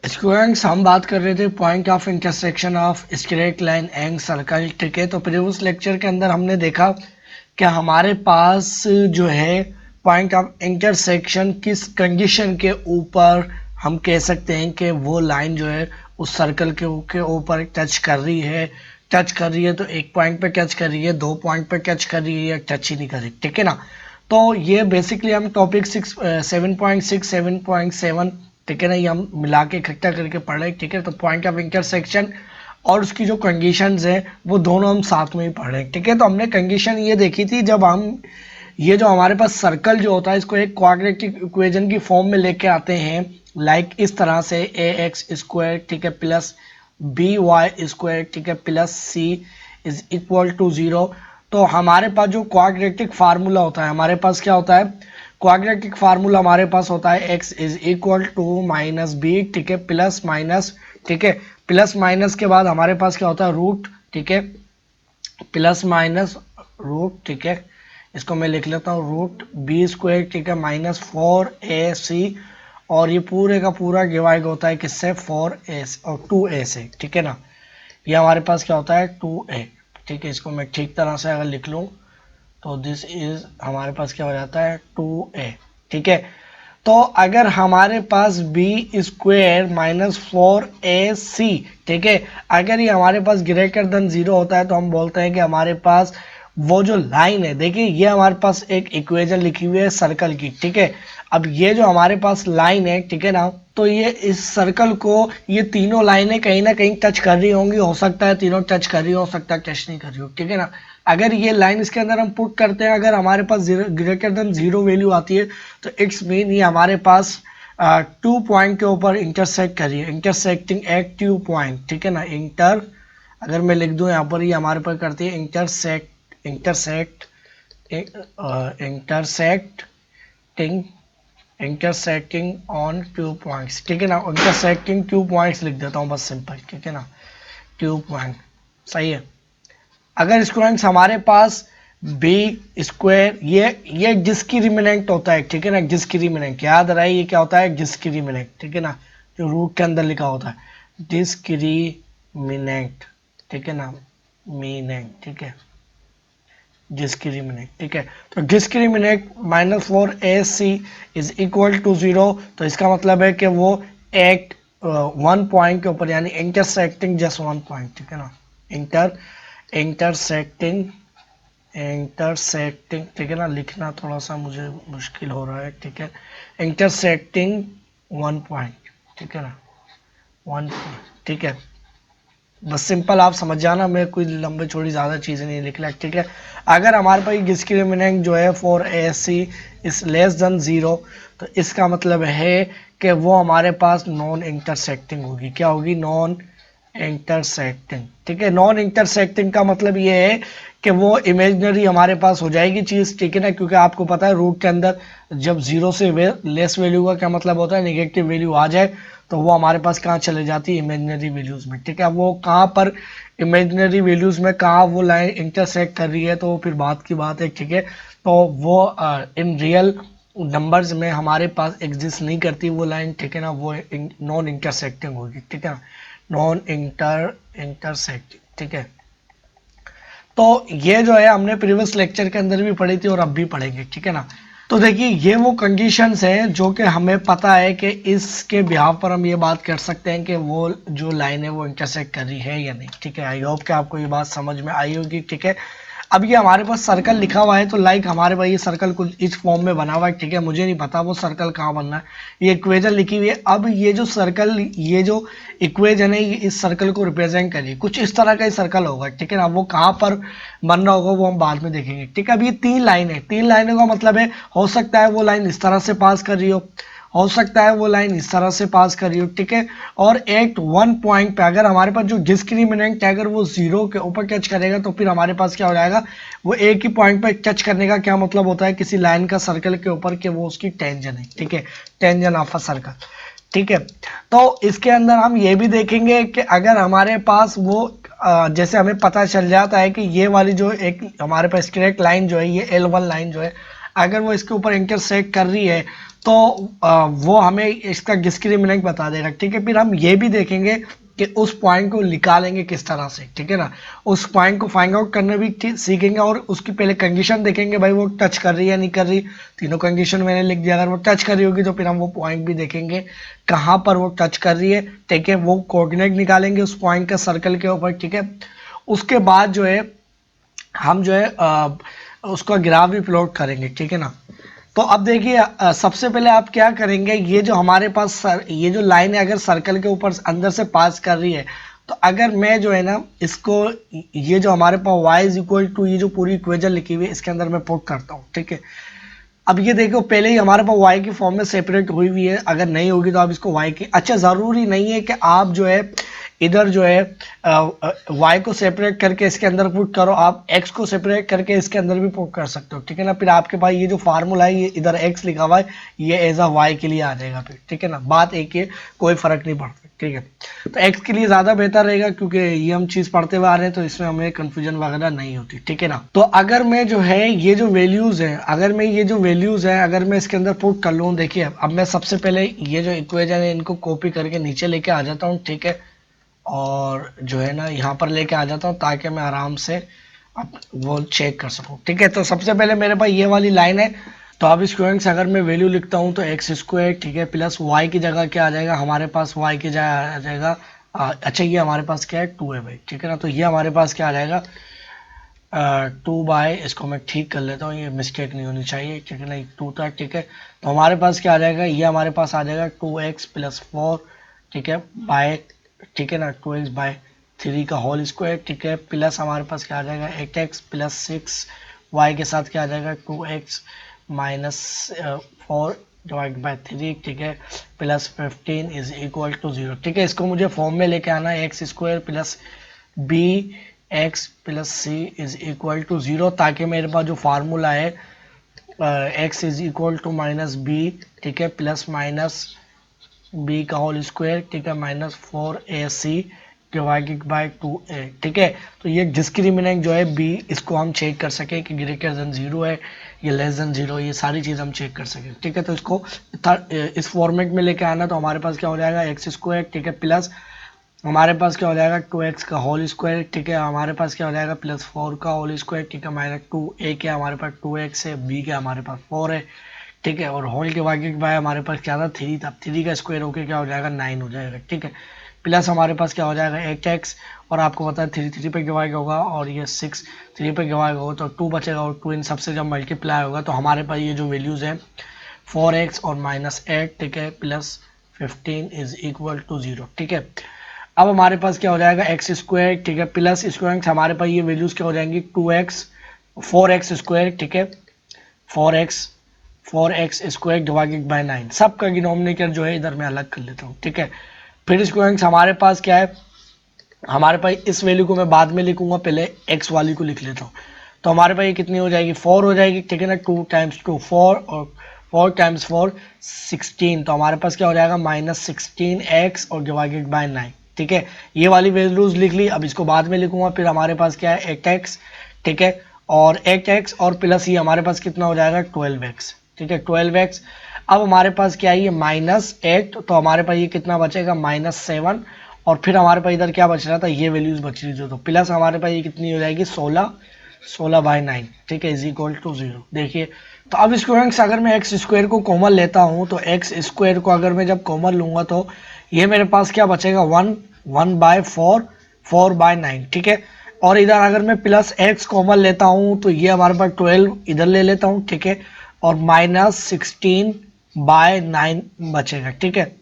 Students, हम बात कर रहे थे point of intersection of straight line and circle. ठीक है, तो प्रीवियस लेक्चर के अंदर हमने देखा कि हमारे पास जो है पॉइंट ऑफ इंटरसेक्शन किस कंडीशन के ऊपर हम कह सकते हैं कि वो लाइन जो है उस सर्कल के ऊपर टच कर रही है। टच कर रही है तो एक पॉइंट पे टच कर रही है, दो पॉइंट पे टच कर रही है या टच ही नहीं कर रही। ठीक है ना। तो ये बेसिकली हम टॉपिक 7.6 7.7, ठीक है ना, ये हम मिला के इकट्ठा करके पढ़ रहे हैं। ठीक है, तो पॉइंट ऑफ इंटरसेक्शन और उसकी जो कंडीशंस हैं वो दोनों हम साथ में ही पढ़ रहे हैं। ठीक है, तो हमने कंडीशन ये देखी थी जब हम ये जो हमारे पास सर्कल जो होता है इसको एक क्वाड्रेटिक इक्वेशन की फॉर्म में लेके आते हैं, लाइक इस तरह से ax², ठीक है, प्लस by², ठीक है, plus c is equal to 0। तो हमारे पास जो क्वाड्रेटिक फार्मूला होता है, हमारे पास क्या होता है, क्वाड्रेटिक फार्मूला हमारे पास होता है x is equal to minus B, ठीक है, प्लस माइनस, ठीक है, प्लस माइनस के बाद हमारे पास क्या होता है रूट, ठीक है, प्लस माइनस रूट, ठीक है, इसको मैं लिख लेता हूँ रूट b², ठीक है, माइनस 4ac, और ये पूरे का पूरा डिवाइड होता है किससे, 4a और 2a से। ठीक है ना, ये हमारे पास क्या होता है 2a। ठीक है, इसको मैं ठीक तरह से अगर लिख लूँ तो दिस इज हमारे पास क्या हो जाता है 2a। ठीक है, तो अगर हमारे पास b² माइनस 4ac, ठीक है, अगर ये हमारे पास ग्रेटर देन 0 होता है तो हम बोलते हैं कि हमारे पास वो जो लाइन है, देखिए ये हमारे पास एक इक्वेशन लिखी हुई है सर्कल की। ठीक है, अब ये जो हमारे पास लाइन है, ठीक है ना, तो ये इस सर्कल को ये तीनों लाइनें कहीं ना कहीं टच कर रही होंगी। हो सकता है तीनों टच कर रही हो सकता है टच नहीं कर रही हो। ठीक है ना, अगर ये लाइन इसके अंदर हम पुट करते हैं, अगर हमारे पास ग्रेटर देन 0 वैल्यू आती है तो इट्स मीन ये हमारे पास 2 पॉइंट के ऊपर इंटरसेक्ट करिए, इंटरसेक्टिंग एट 2 पॉइंट। ठीक है ना, अगर मैं लिख दूं यहाँ पर, ये हमारे पर करती है इंटरसेक्टिंग इंटरसेक्टिंग ऑन 2 पॉइंट्स। ठीक है ना, इंटरसेक्टिंग 2 पॉइंट्स लिख देता हूँ बस सिंपल। ठीक है ना, 2 पॉइंट सही है। अगर स्टूडेंट्स हमारे पास b², ये डिस्क्रिमिनेंट होता है। ठीक है ना, डिस्क्रिमिनेंट याद रहे, ये क्या होता है डिस्क्रिमिनेंट। ठीक है ना, जो रूट के अंदर लिखा होता है डिस्क्रिमिनेंट। ठीक है ना, मीनेंट, ठीक है, डिस्क्रिमिनेंट। ठीक है, तो discriminant minus 4ac is equal to 0, तो इसका मतलब है कि वो एट 1 पॉइंट के ऊपर, यानी इंटरसेक्टिंग जस्ट 1 पॉइंट। ठीक है ना, इंटरसेक्टिंग, ठीक है ना, लिखना थोड़ा सा मुझे मुश्किल हो रहा है। ठीक है, इंटरसेक्टिंग 1 पॉइंट। ठीक है ना, 1 पॉइंट। ठीक है, बस सिंपल आप समझ जाना, मैं कोई लंबे चौड़ी ज़्यादा चीज़ें नहीं लिख रहा। ठीक है, अगर हमारे पास डिस्क्रिमिनेंट जो है 4ac इज लेस देन 0, तो इसका मतलब है कि वो हमारे पास नॉन इंटरसेक्टिंग होगी। क्या होगी, नॉन इंटरसेक्टिंग। ठीक है, नॉन इंटरसेक्टिंग का मतलब ये है कि वो इमेजिनरी हमारे पास हो जाएगी चीज़। ठीक है ना, क्योंकि आपको पता है रूट के अंदर जब 0 से लेस वैल्यू का क्या मतलब होता है, नेगेटिव वैल्यू आ जाए तो वो हमारे पास कहाँ चले जाती है, इमेजिनरी वैल्यूज़ में। ठीक है, वो कहाँ पर इमेजिनरी वैल्यूज़ में कहाँ वो लाइन इंटरसेक्ट कर रही है तो फिर बात की बात है। ठीक है, तो वो इन रियल नंबर्स में हमारे पास एग्जिस्ट नहीं करती वो लाइन। ठीक है ना, वो नॉन इंटरसेक्टिंग होगी। ठीक है ना, नॉन इंटरसेक्टिंग। ठीक है, तो ये जो है हमने प्रीवियस लेक्चर के अंदर भी पढ़ी थी और अब भी पढ़ेंगे। ठीक है ना, तो देखिए ये वो कंडीशंस हैं जो कि हमें पता है कि इसके बिहाव पर हम ये बात कर सकते हैं कि वो जो लाइन है वो इंटरसेक्ट कर रही है या नहीं। ठीक है, आई होप कि आपको ये बात समझ में आई होगी। ठीक है, अब ये हमारे पास सर्कल लिखा हुआ है, तो लाइक हमारे पास ये सर्कल कुछ इस फॉर्म में बना हुआ है। ठीक है, मुझे नहीं पता वो सर्कल कहाँ बनना है, ये इक्वेशन लिखी हुई है। अब ये जो सर्कल, ये जो इक्वेशन है, ये इस सर्कल को रिप्रेजेंट करिए, कुछ इस तरह का ही सर्कल होगा। ठीक है ना, वो कहाँ पर बन रहा होगा वो हम बाद में देखेंगे। ठीक है, अब ये 3 लाइन है, 3 लाइनों का मतलब है हो सकता है वो लाइन इस तरह से पास कर रही हो सकता है वो लाइन इस तरह से पास कर रही हो। ठीक है, और एट 1 पॉइंट पे अगर हमारे पास जो डिस्क्रिमिनेंट है अगर वो 0 के ऊपर टच करेगा तो फिर हमारे पास क्या हो जाएगा, वो एक ही पॉइंट पे टच करने का क्या मतलब होता है किसी लाइन का सर्कल के ऊपर कि वो उसकी टेंजन है। ठीक है, टेंजन ऑफ अ सर्कल। ठीक है, तो इसके अंदर हम ये भी देखेंगे कि अगर हमारे पास वो जैसे हमें पता चल जाता है कि ये वाली जो एक हमारे पास स्ट्रेट लाइन जो है, ये L1 लाइन जो है, अगर वो इसके ऊपर इंटरसेक्ट कर रही है तो वो हमें इसका डिस्क्रिमिनेंट बता देगा, ठीक है। फिर हम ये भी देखेंगे कि उस पॉइंट को निकालेंगे किस तरह से, ठीक है ना। उस पॉइंट को फाइंड आउट करना भी सीखेंगे और उसकी पहले कंडीशन देखेंगे, भाई वो टच कर रही है या नहीं कर रही। तीनों कंडीशन मैंने लिख दिया, अगर वो टच कर रही होगी तो फिर हम वो पॉइंट भी देखेंगे कहाँ पर वो टच कर रही है, ठीक है। वो कोऑर्डिनेट निकालेंगे उस पॉइंट का सर्कल के ऊपर, ठीक है। उसके बाद जो है हम जो है उसका ग्राफ भी प्लॉट करेंगे, ठीक है ना। तो अब देखिए सबसे पहले आप क्या करेंगे, ये जो हमारे पास ये जो लाइन है अगर सर्कल के ऊपर अंदर से पास कर रही है, तो अगर मैं जो है ना इसको ये जो हमारे पास y इज इक्वल टू ये जो पूरी इक्वेशन लिखी हुई है इसके अंदर मैं पुट करता हूँ, ठीक है। अब ये देखो पहले ही हमारे पास y की फॉर्म में सेपरेट हुई हुई है, अगर नहीं होगी तो आप इसको y की, अच्छा ज़रूरी नहीं है कि आप जो है इधर जो है y को सेपरेट करके इसके अंदर पुट करो, आप x को सेपरेट करके इसके अंदर भी पुट कर सकते हो, ठीक है ना। फिर आपके पास ये जो फार्मूला है ये इधर x लिखा हुआ है, ये एज अ y के लिए आ जाएगा फिर, ठीक है ना। बात एक ही, कोई फर्क नहीं पड़ता, ठीक है। तो x के लिए ज़्यादा बेहतर रहेगा क्योंकि ये हम चीज़ पढ़ते हुए आ रहे हैं तो इसमें हमें कन्फ्यूजन वगैरह नहीं होती, ठीक है ना। तो अगर मैं जो है ये जो वैल्यूज़ हैं, अगर मैं ये जो वैल्यूज़ हैं अगर मैं इसके अंदर पुट कर लूँ, देखिए अब मैं सबसे पहले ये जो इक्वेशन है इनको कॉपी करके नीचे लेके आ जाता हूँ, ठीक है। और जो है ना यहाँ पर लेके आ जाता हूँ ताकि मैं आराम से अब वो चेक कर सकूँ, ठीक है। तो सबसे पहले मेरे पास ये वाली लाइन है, तो अब इस क्वेश्चन से अगर मैं वैल्यू लिखता हूँ तो एक्स स्क्वायर, ठीक है, प्लस वाई की जगह क्या आ जाएगा हमारे पास, वाई की जगह आ जाएगा अच्छा ये हमारे पास क्या है 2 है भाई, ठीक है ना। तो ये हमारे पास क्या आ जाएगा 2 बाय, इसको मैं ठीक कर लेता हूँ, ये मिस्टेक नहीं होनी चाहिए, ठीक है ना। 2 था, ठीक है। तो हमारे पास क्या आ जाएगा, ये हमारे पास आ जाएगा 2x प्लस 4, ठीक है, बाय, ठीक है ना, 2x बाय 3 का होल स्क्वायर, ठीक है, प्लस हमारे पास क्या आ जाएगा 8x प्लस 6, y के साथ क्या आ जाएगा 2x माइनस 4 डिवाइड बाय 3, ठीक है, प्लस 15 इज इक्वल टू 0, ठीक है। इसको मुझे फॉर्म में लेके आना है X square plus B X plus C is equal to 0, ताकि मेरे पास जो फार्मूला है X is equal to minus B, ठीक है, प्लस माइनस बी का होल स्क्वायर, ठीक है, minus 4ac divided by 2a, ठीक है। तो ये डिस्क्रिमिनेंट जो है b, इसको हम चेक कर सके कि ग्रेटर देन 0 है या लेस देन 0, ये सारी चीज़ हम चेक कर सकें, ठीक है। तो इसको इस फॉर्मेट में लेके आना, तो हमारे पास क्या हो जाएगा एक्स स्क्वायर, ठीक है, प्लस हमारे पास क्या हो जाएगा 2x का होल स्क्वायर, ठीक है, हमारे पास क्या हो जाएगा प्लस 4 का होल स्क्वायर, ठीक है, माइनस 2a के हमारे पास 2x है, b के हमारे पास 4 है, ठीक है, और होल के भागे बाय हमारे पास क्या था 3 था, 3 का स्क्वायर होके क्या हो जाएगा 9 हो जाएगा, ठीक है, प्लस हमारे पास क्या हो जाएगा 8x, और आपको पता है 3 पे डिवाइड होगा और ये 6 3 पे डिवाइड होगा तो 2 बचेगा, और 2 इन सबसे जब मल्टीप्लाई होगा तो हमारे पास ये जो वैल्यूज़ हैं 4x और माइनस 8, ठीक है, प्लस 15 इज इक्वल टू 0, ठीक है। अब हमारे पास क्या हो जाएगा एक्स स्क्वायर, ठीक है, प्लस स्क्वायर हमारे पास ये वैल्यूज़ क्या हो जाएंगी 2x 4x स्क्वायर, ठीक है, 4x स्क्वायर डिवाइडेड बाय 9, सबका डिनोमिनेटर जो है इधर मैं अलग कर लेता हूँ, ठीक है। फिर स्क्वायर हमारे पास क्या है, हमारे पास इस वैल्यू को मैं बाद में लिखूंगा, पहले x वाली को लिख लेता हूँ। तो हमारे पास ये कितनी हो जाएगी 4 हो जाएगी, ठीक है ना, 2 टाइम्स 2 4 और 4 टाइम्स 4 16, तो हमारे पास क्या हो जाएगा माइनस 16x और डिवाइडेड बाय 9, ठीक है। ये वाली वैल्यूज लिख ली, अब इसको बाद में लिखूंगा। फिर हमारे पास क्या है 8x, ठीक है, और 8x और प्लस ये हमारे पास कितना हो जाएगा 12x, ठीक है, 12x। अब हमारे पास क्या है ये माइनस 8, तो हमारे पास ये कितना बचेगा माइनस 7, और फिर हमारे पास इधर क्या बच रहा था ये वैल्यूज बच रही थी, तो प्लस हमारे पास ये कितनी हो जाएगी 16 बाई 9, ठीक है, इज इक्वल टू 0। देखिए तो अब स्टूडेंट्स अगर मैं एक्स स्क्वायर को कॉमन लेता हूँ तो एक्स स्क्वायर को अगर मैं जब कॉमन लूंगा तो ये मेरे पास क्या बचेगा 1 बाय 4 बाय 9, ठीक है। और इधर अगर मैं प्लस एक्स कॉमन लेता हूँ तो ये हमारे पास 12 इधर ले लेता हूँ, ठीक है, और माइनस 16 बाय 9 बचेगा, ठीक है।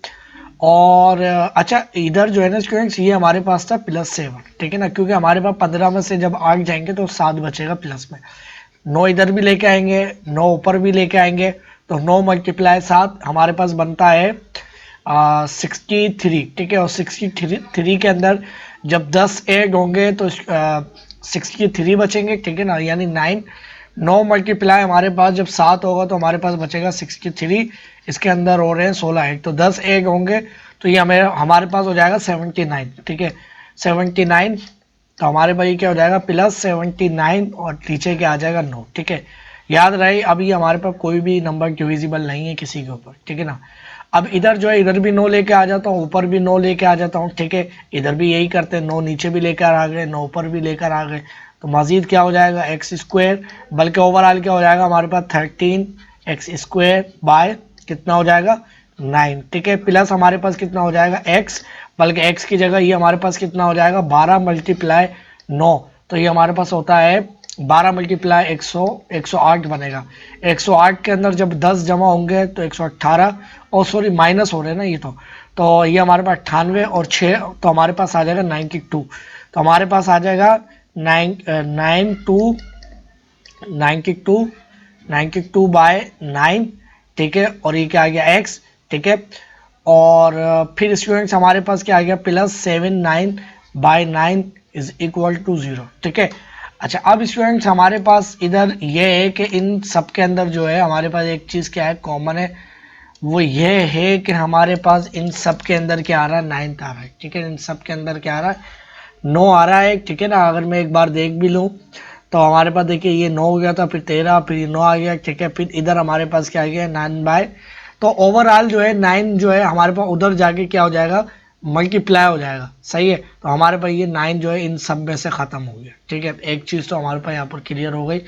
और अच्छा इधर जो है ना स्टूडेंट्स ये हमारे पास था +7, ठीक है ना, क्योंकि हमारे पास 15 में से जब 8 जाएंगे तो 7 बचेगा प्लस में, 9 इधर भी लेके आएंगे, 9 ऊपर भी लेके आएंगे, तो 9 मल्टीप्लाई 7 हमारे पास बनता है 63, ठीक है। और 63 के अंदर जब 10 ऐड होंगे तो 63 बचेंगे, ठीक है ना, यानी 9 मल्टीप्लाई हमारे पास जब 7 होगा तो हमारे पास बचेगा 63, इसके अंदर हो रहे हैं 16 ऐड, तो 10 ऐड होंगे तो ये हमारे पास हो जाएगा 79, ठीक है, 79 तो हमारे पास ये क्या हो जाएगा +79 और नीचे क्या आ जाएगा 9। ठीक है, याद रहे अभी हमारे पास कोई भी नंबर डिविजिबल नहीं है किसी के ऊपर। ठीक है ना। अब इधर जो है इधर भी 9 लेके आ जाता हूँ, ऊपर भी 9 लेके आ जाता हूँ। ठीक है, इधर भी यही करते हैं, 9 नीचे भी लेकर आ गए, 9 ऊपर भी लेकर आ गए, तो मजीद क्या हो जाएगा x², बल्कि ओवरऑल क्या हो जाएगा हमारे पास 13x² बाय कितना हो जाएगा 9। ठीक है, प्लस हमारे पास कितना हो जाएगा x, बल्कि x की जगह ये हमारे पास कितना हो जाएगा 12 × 9, तो ये हमारे पास होता है 12 × 108 बनेगा। 108 के अंदर जब 10 जमा होंगे तो 118, और सॉरी माइनस हो रहे हैं ना ये, तो ये हमारे पास 98 और 6, तो हमारे पास आ जाएगा 92। तो हमारे पास आ जाएगा 92 बाय 9। ठीक है, और ये क्या आ गया x। ठीक है, और फिर स्टूडेंट्स हमारे पास क्या आ गया +79 बाय 9 इज इक्वल टू 0। ठीक है, अच्छा अब स्टूडेंट्स हमारे पास इधर ये है कि इन सब के अंदर जो है हमारे पास एक चीज़ क्या है कॉमन है, वो ये है कि हमारे पास इन सब के अंदर क्या आ रहा है 9 आ रहा है। ठीक है, इन सब के अंदर क्या आ रहा है 9 आ रहा है। ठीक है ना, अगर मैं एक बार देख भी लूँ तो हमारे पास देखिए ये 9 हो गया था, फिर 13, फिर 9 आ गया। ठीक है, फिर इधर हमारे पास क्या आ गया 9 बाय, तो ओवरऑल जो है 9 जो है हमारे पास उधर जाके क्या हो जाएगा मल्टीप्लाई हो जाएगा। सही है, तो हमारे पास ये 9 जो है इन सब में से ख़त्म हो गया। ठीक है, एक चीज़ तो हमारे पास यहाँ पर क्लियर हो गई,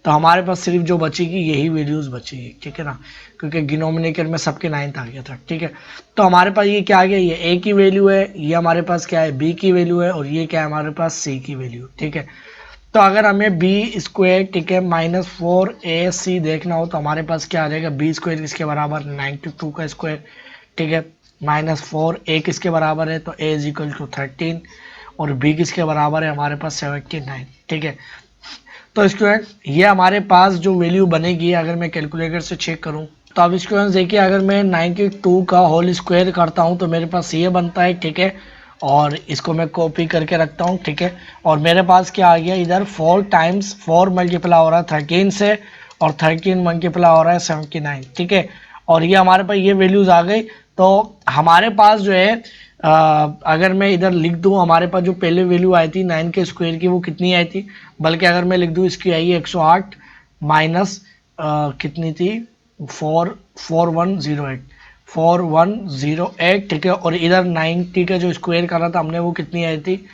तो हमारे पास सिर्फ जो बचेगी यही वैल्यूज़ बचेगी। ठीक है ना, क्योंकि डिनोमिनेटर में सबके 9 आ गया था। ठीक है, तो हमारे पास ये क्या आ गया, ये a की वैल्यू है, ये हमारे पास क्या है b की वैल्यू है, और ये क्या है हमारे पास c की वैल्यू। ठीक है, तो अगर हमें b², ठीक है, -4ac देखना हो तो हमारे पास क्या आ जाएगा b² किसके बराबर 92 का स्क्वायर। ठीक है, -4a किसके बराबर है, तो a = 13, और b किसके बराबर है हमारे पास 79। ठीक है, तो स्टूडेंट ये हमारे पास जो वैल्यू बनेगी अगर मैं कैलकुलेटर से चेक करूं, तो अब स्टूडेंट्स देखिए अगर मैं 92 का होल स्क्वायर करता हूं तो मेरे पास ये बनता है। ठीक है, और इसको मैं कॉपी करके रखता हूं। ठीक है, और मेरे पास क्या आ गया इधर 4 टाइम्स 4 मल्टीप्लाई हो रहा है 13 से, और 13 मल्टीप्लाई हो रहा है 79। ठीक है, और ये हमारे पास ये वैल्यूज आ गई। तो हमारे पास जो है अगर मैं इधर लिख दूं हमारे पास जो पहले वैल्यू आई थी 9 के स्क्वायर की वो कितनी आई थी, बल्कि अगर मैं लिख दूं इसकी आई है 108 माइनस कितनी थी 4108। ठीक है, और इधर 90 का जो स्क्वायर करा था हमने वो कितनी आई थी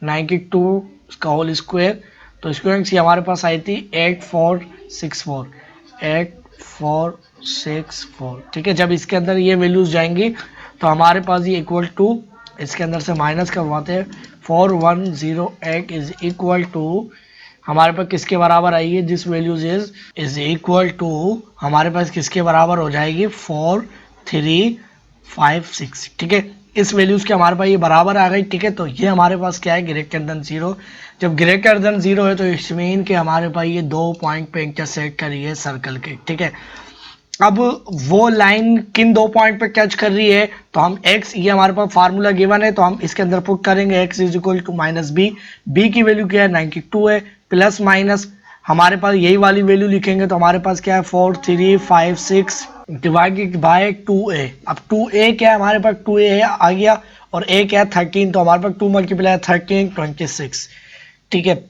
92 का होल स्क्वायर, तो स्टूडेंट्स ये हमारे पास आई थी 8464। ठीक है, जब इसके अंदर ये वैल्यूज जाएंगी तो हमारे पास ये इक्वल टू, इसके अंदर से माइनस करवाते हैं, 4108 इज इक्वल टू हमारे पास किसके बराबर आई है, this values is equal to हमारे पास किसके बराबर हो जाएगी 4356। ठीक है, इस वैल्यूज के हमारे पास ये बराबर आ गई। ठीक है, तो ये हमारे पास क्या है ग्रेटर देन 0। जब ग्रेटर देन 0 है तो इट्स मीन कि हमारे पास ये 2 पॉइंट पे इंटरसेक्ट कर रही है सर्कल के। ठीक है, अब वो लाइन किन 2 पॉइंट पे टच कर रही है, तो हम x, ये हमारे पास फार्मूला गिवन है तो हम इसके अंदर पुट करेंगे x = -b। b की वैल्यू क्या है 92 है, प्लस माइनस हमारे पास यही वाली वैल्यू लिखेंगे तो हमारे पास क्या है 4356 डिवाइडेड बाय 2a। अब 2a क्या है हमारे पास 2a है आ गया, और a क्या है 13, तो हमारे पास 2 × 13 26। ठीक है,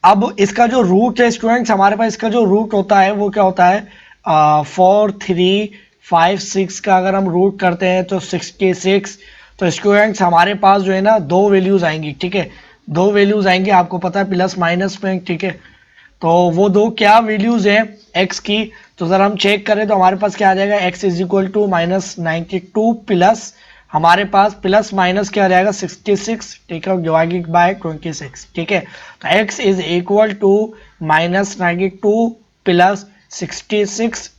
अब इसका जो रूट है स्टूडेंट्स हमारे पास इसका जो रूट होता है वो क्या होता है 4356 का अगर हम रूट करते हैं तो 66। तो स्टूडेंट्स हमारे पास जो है ना 2 वैल्यूज आएंगी। ठीक है, 2 वैल्यूज आएंगी, आपको पता है प्लस माइनस में। ठीक है, तो वो 2 क्या वैल्यूज हैं x की, तो जरा हम चेक करें तो हमारे पास क्या आ जाएगा x = -92 प्लस हमारे पास प्लस माइनस क्या आ जाएगा 66। ठीक है, डिवाइडेड बाय 26। ठीक है, तो x = -92 प्लस 66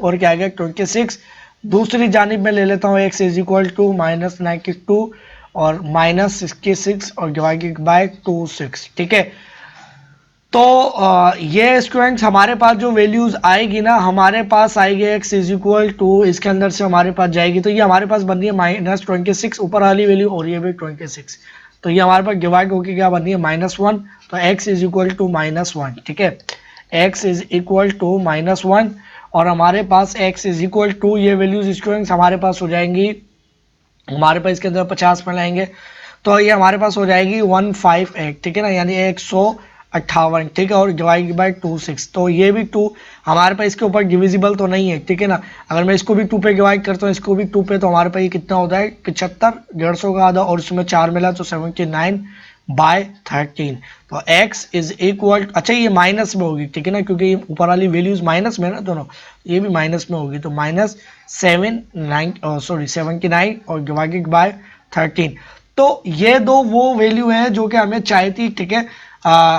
और क्या आ गया 26। दूसरी जानिब में ले लेता हूँ x = -92 और -66 और डिवाइडेड बाय 26। ठीक है, तो ये स्टूडेंट्स हमारे पास जो वैल्यूज आएगी ना हमारे पास आएगी x = इसके अंदर से हमारे पास जाएगी, तो ये हमारे पास बन रही है -26 ऊपर वाली वैल्यू और ये भी 26, तो ये हमारे पास डिवाइड होकर क्या बन रही है -1, तो x = -1। ठीक है, x = -1 और हमारे पास x = ये वैल्यूज स्टूडेंट्स हमारे पास हो जाएंगी, हमारे पास इसके अंदर 50 में लाएंगे तो ये हमारे पास हो जाएगी 158, ठीक है ना, यानी 158, ठीक है, और डिवाइड बाय 26। तो ये भी 2 हमारे पास इसके ऊपर डिविजिबल तो नहीं है, ठीक है ना। अगर मैं इसको भी 2 पे डिवाइड करता हूँ, इसको भी 2 पे, तो हमारे पास ये कितना होता है 75, 150 का आधा, और इसमें 4 मिला तो 79/13। तो x इज इक्वल, अच्छा ये माइनस में होगी, ठीक है ना, क्योंकि ये ऊपर वाली वैल्यूज माइनस में ना दोनों, ये भी माइनस में होगी, तो -79 और डिवाइडेड बाय 13। तो ये दो वो वैल्यू है जो कि हमें चाहिए थी, ठीक है।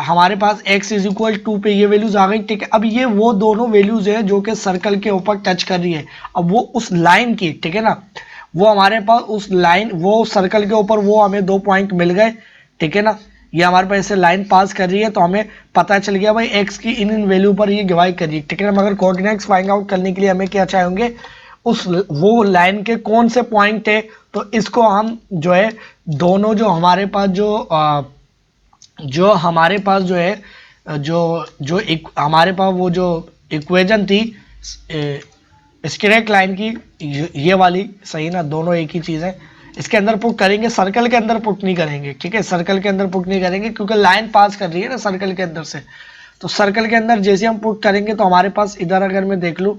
हमारे पास x इज इक्वल 2 पे ये वैल्यूज आ गई, ठीक है। अब ये वो दोनों वैल्यूज है जो कि सर्कल के ऊपर टच कर रही है, अब वो उस लाइन की, ठीक है ना, वो हमारे पास उस लाइन, वो सर्कल के ऊपर वो हमें 2 पॉइंट मिल गए, ठीक है ना। ये हमारे पास ऐसे लाइन पास कर रही है, तो हमें पता चल गया भाई x की इन वैल्यू पर ये डिवाइड कर रही है, ठीक है ना। मगर कोऑर्डिनेट्स फाइंड आउट करने के लिए हमें क्या चाहिए, उस वो लाइन के कौन से पॉइंट है। तो इसको हम जो है दोनों जो हमारे पास जो हमारे पास जो है हमारे पास वो जो इक्वेशन थी स्ट्रेट लाइन की, ये वाली, सही ना, दोनों एक ही चीज़ है। इसके अंदर पुट करेंगे, सर्कल के अंदर पुट नहीं करेंगे, ठीक है, सर्कल के अंदर पुट नहीं करेंगे क्योंकि लाइन पास कर रही है ना सर्कल के अंदर से। तो सर्कल के अंदर जैसे हम पुट करेंगे तो हमारे पास इधर अगर मैं देख लूँ,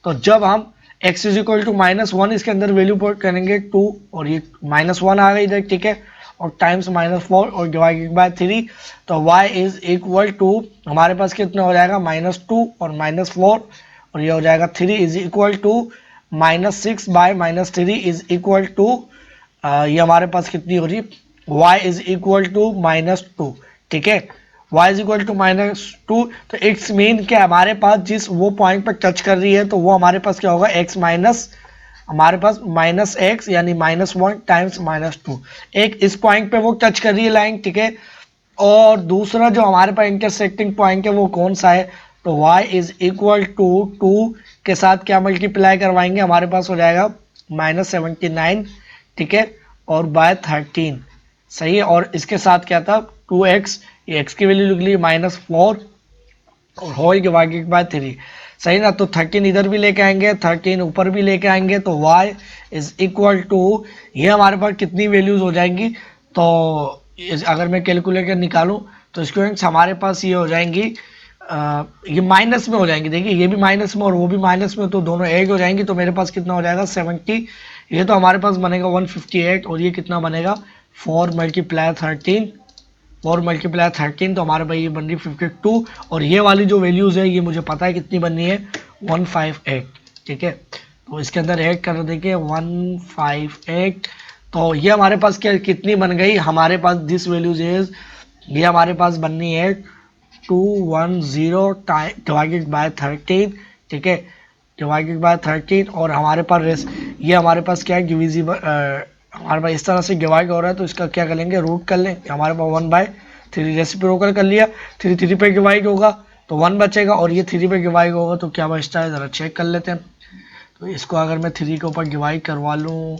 तो जब हम x इज इक्वल टू -1 इसके अंदर वैल्यू पुट करेंगे 2, और ये -1 आ गई इधर, ठीक है, और टाइम्स -4 और डिवाइडेड बाय 3, तो y इज इक्वल टू हमारे पास कितना हो जाएगा -2 और -4, और ये हो जाएगा 3 is equal to -6/-3 is equal to, ये हमारे पास कितनी हो रही, y इज इक्वल टू -2, ठीक है, y इज इक्वल टू -2। तो x मीन के हमारे पास जिस वो पॉइंट पर टच कर रही है, तो वो हमारे पास क्या होगा, x माइनस, हमारे पास -x यानी -1 टाइम्स -2। एक इस पॉइंट पे वो टच कर रही है लाइन, ठीक है, और दूसरा जो हमारे पास इंटरसेक्टिंग पॉइंट है वो कौन सा है, तो y इज इक्वल टू 2 के साथ क्या मल्टीप्लाई करवाएंगे, हमारे पास हो जाएगा -79, ठीक है, और बाय 13, सही है। और इसके साथ क्या था 2x, ये x की वैल्यू लिख ली -4 और होल डिवाइडेड बाय 3, सही ना। तो 13 इधर भी लेके आएंगे, 13 ऊपर भी लेके आएंगे, तो y इज इक्वल टू, ये हमारे पास कितनी वैल्यूज हो जाएंगी, तो अगर मैं कैलकुलेटर निकालूं तो स्टूडेंट्स हमारे पास ये हो जाएंगी, ये माइनस में हो जाएंगी, देखिए ये भी माइनस में और वो भी माइनस में, तो दोनों ऐड हो जाएंगी, तो मेरे पास कितना हो जाएगा 70, ये तो हमारे पास बनेगा 158, और ये कितना बनेगा 4 × 13, 4 × 13, तो हमारे भाई ये बन रही 52, और ये वाली जो वैल्यूज है ये मुझे पता है कितनी बननी है 158, ठीक है। तो इसके अंदर ऐड कर देखिए 158, तो ये हमारे पास क्या कितनी बन गई, हमारे पास दिस वैल्यूज इज, ये हमारे पास बननी है 210 डिवाइडेड बाय 13, ठीक है, डिवाइडेड बाय 13, और हमारे पास ये हमारे पास क्या है डिविजिबल, हमारे पास इस तरह से डिवाइड हो रहा है, तो इसका क्या कर लेंगे, रूट कर लें, हमारे पास 1/3 रेसिप्रोकल कर लिया, 3 पे डिवाइड होगा तो 1 बचेगा, और ये 3 पे डिवाइड होगा तो क्या बचता है, ज़रा चेक कर लेते हैं। तो इसको अगर मैं 3 के ऊपर डिवाइड करवा लूँ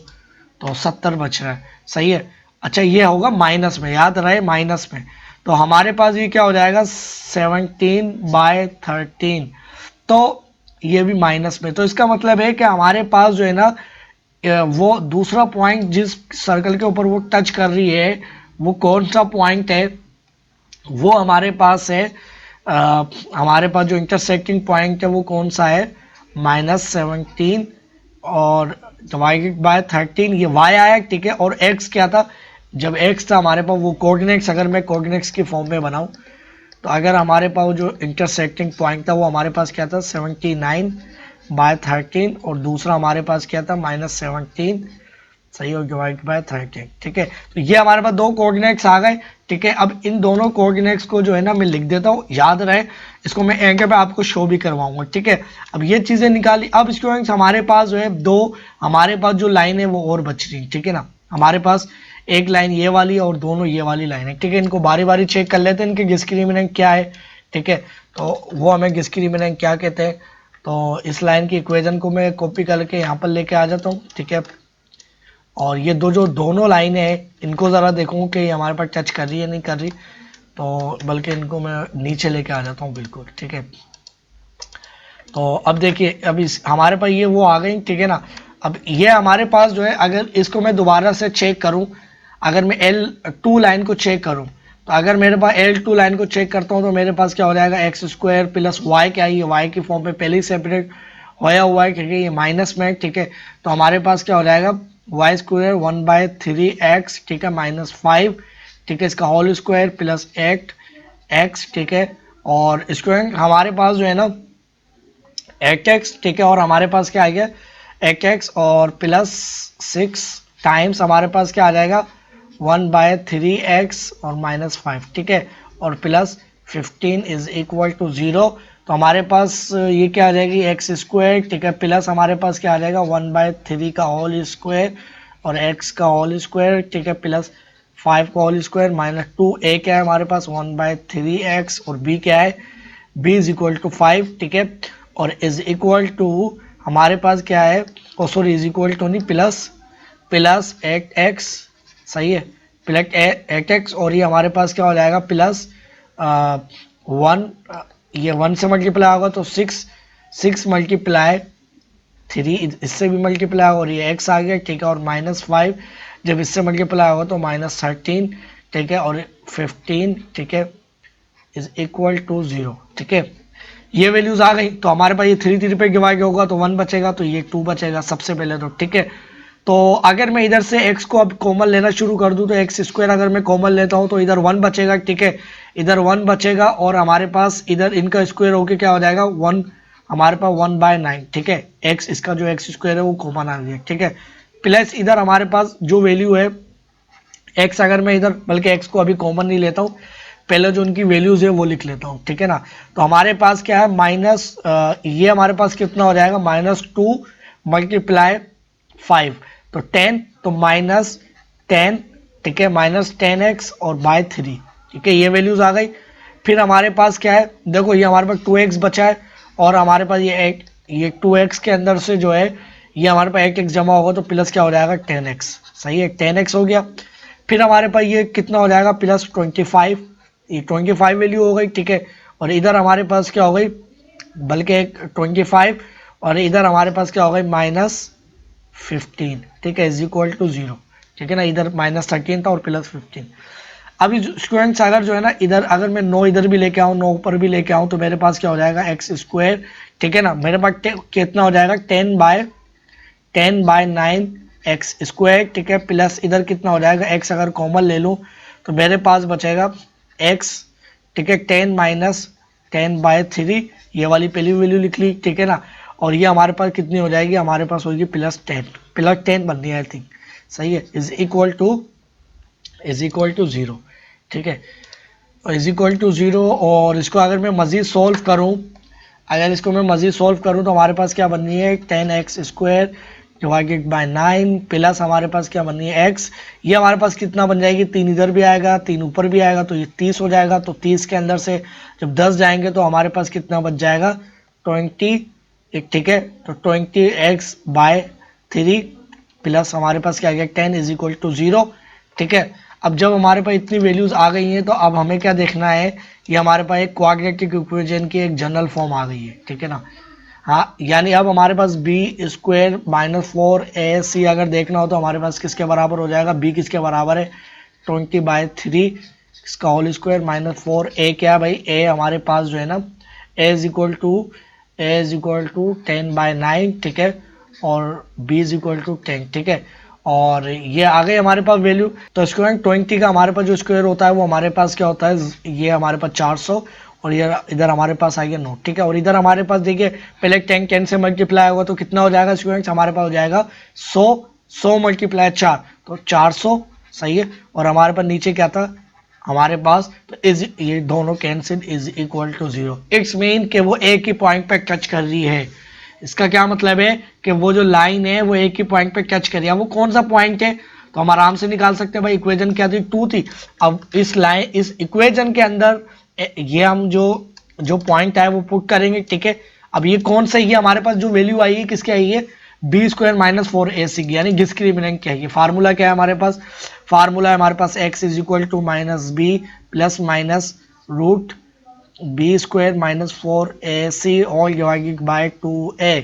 तो 70 बच रहा है, सही है। अच्छा ये होगा माइनस में, याद रहे माइनस में, तो हमारे पास ये क्या हो जाएगा 17/13, तो ये भी माइनस में, तो इसका मतलब है कि हमारे पास जो है ना वो दूसरा पॉइंट जिस सर्कल के ऊपर वो टच कर रही है वो कौन सा पॉइंट है, वो हमारे पास है, हमारे पास जो इंटरसेक्टिंग पॉइंट है वो कौन सा है -17 और डिवाइडेड बाय 13, ये y आया, ठीक है, और x क्या था, जब x था हमारे पास वो कोऑर्डिनेट्स, अगर मैं कोऑर्डिनेट्स की फॉर्म में बनाऊं, तो अगर हमारे पास जो इंटरसेक्टिंग पॉइंट था वो हमारे पास क्या था 79/13, और दूसरा हमारे पास क्या था -17, सही, और डिवाइड बाय 13, ठीक है। तो ये हमारे पास दो कोऑर्डिनेट्स आ गए, ठीक है। अब इन दोनों कोऑर्डिनेट्स को जो है ना मैं लिख देता हूँ, याद रहे, इसको मैं एंकर पे आपको शो भी करवाऊंगा, ठीक है। अब ये चीजें निकाली, अब स्टूडेंट्स हमारे पास जो है दो, हमारे पास जो लाइन है वो और बच रही, ठीक है ना, हमारे पास एक लाइन ये वाली और दोनों ये वाली लाइन है, ठीक है। इनको बारी बारी चेक कर लेते हैं इनके डिस्क्रिमिनेंट क्या है, ठीक है। तो वो हमें डिस्क्रिमिनेंट क्या कहते हैं, तो इस लाइन की इक्वेशन को मैं कॉपी करके यहाँ पर लेके आ जाता हूँ, ठीक है। और ये जो दोनों लाइनें हैं इनको ज़रा देखूँ कि हमारे पास टच कर रही है नहीं कर रही, तो बल्कि इनको मैं नीचे लेके आ जाता हूँ बिल्कुल, ठीक है। तो अब देखिए, अब हमारे पास ये वो आ गई, ठीक है ना। अब ये हमारे पास जो है, अगर इसको मैं दोबारा से चेक करूँ, अगर मैं L2 लाइन को चेक करूं, तो अगर मेरे पास L2 लाइन को चेक करता हूं तो मेरे पास क्या हो जाएगा, एक्स स्क्वायर प्लस वाई, क्या है ये वाई की फॉर्म में पहले ही सेपरेट होया हुआ है क्योंकि ये माइनस में, ठीक है। तो हमारे पास क्या हो जाएगा, वाई स्क्वायर 1/3x, ठीक है, -5, ठीक है, इसका होल स्क्वायर प्लस 8x, ठीक है। और स्क्वायर हमारे पास जो है ना 8x, ठीक है, और हमारे पास क्या आ गया 8x और प्लस 6 टाइम्स हमारे पास क्या आ जाएगा 1/3x और -5, ठीक है, और प्लस 15 इज इक्वल टू 0। तो हमारे पास ये क्या आ जाएगी एक्स स्क्वायर, ठीक है, प्लस हमारे पास क्या आ जाएगा 1/3 का होल स्क्वायर और x का होल स्क्वायर, ठीक है, प्लस 5 का होल स्क्वायर -2। a क्या है हमारे पास 1/3x और b क्या है, b इज इक्वल टू 5, ठीक है, और इज इक्वल टू हमारे पास क्या है, ओ सॉरी इज इक्वल टू नहीं, प्लस 8x, सही है, प्लस 8x और ये हमारे पास क्या हो जाएगा प्लस 1, ये 1 से मल्टीप्लाई होगा तो 6 मल्टीप्लाई 3 इससे भी मल्टीप्लाई होगा और ये x आ गया, ठीक है, और -5 जब इससे मल्टीप्लाई होगा तो -13, ठीक है, और 15, ठीक है, इज इक्वल टू 0, ठीक है। ये वैल्यूज आ गई तो हमारे पास ये 3 पे डिवाइड होगा तो 1 बचेगा, तो ये 2 बचेगा सबसे पहले तो, ठीक है। तो अगर मैं इधर से x को अब कॉमन लेना शुरू कर दूं तो एक्स स्क्वायर अगर मैं कॉमन लेता हूं तो इधर 1 बचेगा, ठीक है, इधर 1 बचेगा और हमारे पास इधर इनका स्क्वायर होके क्या हो जाएगा 1, हमारे पास 1/9, ठीक है, x इसका जो एक्स स्क्वायर है वो कॉमन आ गया, ठीक है, प्लस इधर हमारे पास जो वैल्यू है x, अगर मैं इधर बल्कि x को अभी कॉमन नहीं लेता हूँ, पहले जो उनकी वैल्यूज है वो लिख लेता हूँ, ठीक है ना। तो हमारे पास क्या है माइनस ये हमारे पास कितना हो जाएगा -2 मल्टीप्लाई 5 तो 10, तो -10, ठीक है, -10x और बाय 3, ठीक है, ये वैल्यूज आ गई। फिर हमारे पास क्या है, देखो ये हमारे पास 2x बचा है और हमारे पास ये 2x के अंदर से जो है ये हमारे पास 8x जमा होगा तो प्लस क्या हो जाएगा 10x, सही है, 10x हो गया। फिर हमारे पास ये कितना हो जाएगा प्लस 25, ये 25 वैल्यू हो गई, ठीक है, और इधर हमारे पास क्या हो गई, बल्कि एक 25 और इधर हमारे पास क्या हो गई -15, ठीक है, इज इक्वल टू 0, ठीक है ना, इधर -13 था और +15। अभी स्टूडेंट्स अगर जो है ना इधर अगर मैं 9 इधर भी लेके आऊँ 9 ऊपर भी लेके आऊँ तो मेरे पास क्या हो जाएगा एक्स स्क्वायर, ठीक है ना, मेरे पास कितना हो जाएगा 10/9 एक्स स्क्वायर, ठीक है, प्लस इधर कितना हो जाएगा x अगर कॉमन ले लूँ तो मेरे पास बचेगा x, ठीक है, 10/3, ये वाली पहली वैल्यू लिख ली, ठीक है ना, और ये हमारे पास कितनी हो जाएगी, हमारे पास होगी +10 बननी है आई थिंक, सही है, इज इक्वल टू 0, ठीक है, इज इक्वल टू 0। और इसको अगर मैं मज़ीद सॉल्व करूँ, अगर इसको मैं मज़ीद सॉल्व करूँ तो हमारे पास क्या बननी है 10x square divided by 9 plus हमारे पास क्या बननी है x, ये हमारे पास कितना बन जाएगी 3 इधर भी आएगा 3 ऊपर भी आएगा तो ये 30 हो जाएगा, तो 30 के अंदर से जब 10 जाएंगे तो हमारे पास कितना बच जाएगा 20, ठीक है, तो 20x/3 प्लस हमारे पास क्या आ गया 10 इज इक्वल टू 0, ठीक है। अब जब हमारे पास इतनी वैल्यूज आ गई हैं तो अब हमें क्या देखना है, ये हमारे पास एक क्वाड्रेटिक इक्वेशन की एक जनरल फॉर्म आ गई है, ठीक है ना। हाँ, यानी अब हमारे पास b² -4ac अगर देखना हो तो हमारे पास किसके बराबर हो जाएगा, b किसके बराबर है 20/3 इसका होल स्क्वायर -4a, क्या है भाई a हमारे पास जो है ना a इज इक्वल टू 10/9, ठीक है, और b इज इक्वल टू 10, ठीक है, और ये आ गई हमारे पास वैल्यू। तो स्क्वायर 20 का हमारे पास जो स्क्वायर होता है वो हमारे पास क्या होता है, ये हमारे पास 400 और ये इधर हमारे पास आ गया 9, ठीक है, और इधर हमारे पास देखिए पहले 10 से मल्टीप्लाई होगा तो कितना हो जाएगा स्टूडेंट्स, हमारे पास हो जाएगा 100 मल्टीप्लाई 4 तो 400, सही है, और हमारे पास नीचे क्या था हमारे पास, तो इज ये दोनों cancel is equal to 0, it's mean कि वो एक ही पॉइंट पे टच कर रही है। इसका क्या मतलब है कि वो जो लाइन है वो एक ही पॉइंट पे टच कर रही है, वो कौन सा पॉइंट है तो हम आराम से निकाल सकते हैं भाई, इक्वेशन क्या थी 2 थी। अब इस इक्वेशन के अंदर ये हम जो पॉइंट है वो पुट करेंगे, ठीक है। अब ये कौन सा है, हमारे पास जो वैल्यू आई है किसकी आई है b² -4ac की, यानी डिस्क्रिमिनेंट क्या है, फार्मूला क्या है हमारे पास, फार्मूला है हमारे पास x is equal to -b plus minus root b² -4ac all divided by 2a,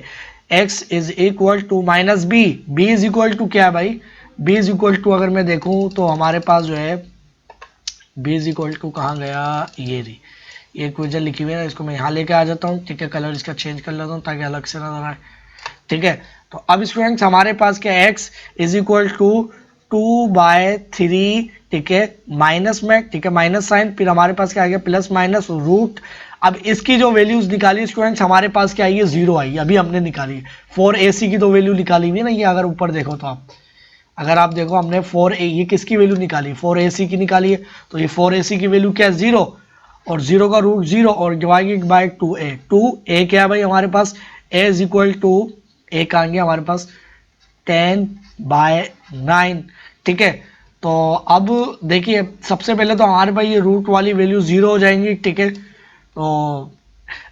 x is equal to -b, b is equal to क्या है भाई b इज इक्वल टू अगर मैं देखूं तो हमारे पास जो है b इज इक्वल टू कहाँ गया, ये रही ये इक्वेशन लिखी हुई है ना, इसको मैं यहाँ लेके आ जाता हूँ, ठीक है। कलर इसका चेंज कर लेता हूँ ताकि अलग से नजर आए, ठीक है। तो अब स्टूडेंट्स हमारे पास क्या x इज इक्वल टू 2/3, ठीक है, माइनस में, ठीक है, माइनस साइन, फिर हमारे पास क्या आ गया प्लस माइनस रूट। अब इसकी जो वैल्यूज निकाली स्टूडेंट्स हमारे पास क्या आई है, 0 आई है, अभी हमने निकाली 4ac की तो वैल्यू निकाली हुई है ना, ये अगर ऊपर देखो तो आप, अगर आप देखो हमने 4a, ये किसकी वैल्यू निकाली, 4ac की निकाली है, तो ये 4ac की वैल्यू क्या है 0, और 0 का रूट 0 और डिवाइडेड बाय 2a क्या है भाई हमारे पास, a is equal to a का आ गया हमारे पास 10/9, ठीक है। तो अब देखिए सबसे पहले तो हमारे पास ये रूट वाली वैल्यू 0 हो जाएंगी, ठीक है। तो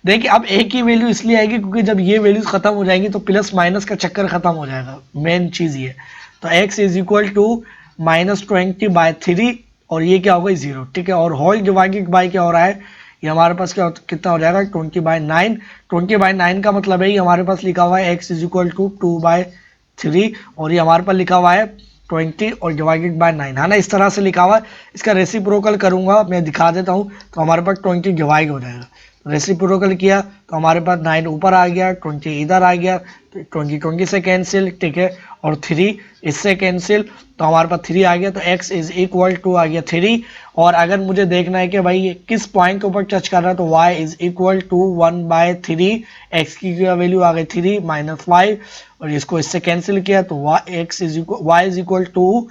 देखिए अब a की वैल्यू इसलिए आएगी क्योंकि जब ये वैल्यूज खत्म हो जाएंगी तो प्लस माइनस का चक्कर खत्म हो जाएगा, मेन चीज ये। तो x इज इक्वल टू -20/3 और ये क्या होगा 0, ठीक है। और होल डिवाइडेड बाय क्या हो रहा है, ये हमारे पास क्या कितना हो जाएगा 20/9, 20/9 का मतलब है ये हमारे पास लिखा हुआ है x इज इक्वल टू 2/3 और ये हमारे पास लिखा हुआ है 20 और डिवाइडेड बाय 9, है ना, इस तरह से लिखा हुआ है। इसका रेसिप्रोकल करूंगा मैं दिखा देता हूँ, तो हमारे पास 20 डिवाइड हो जाएगा, रेसिप्रोकल किया तो हमारे पास 9 ऊपर आ गया, 20 इधर आ गया, तो 20 से कैंसिल, ठीक है, और 3 इससे कैंसिल, तो हमारे पास 3 आ गया, तो x इज इक्वल टू आ गया 3। और अगर मुझे देखना है कि भाई ये किस पॉइंट के ऊपर टच कर रहा है, तो y is equal to 1/3, x की वैल्यू आ गई 3 -5 और इसको इससे कैंसिल किया तो y इज इक्वल टू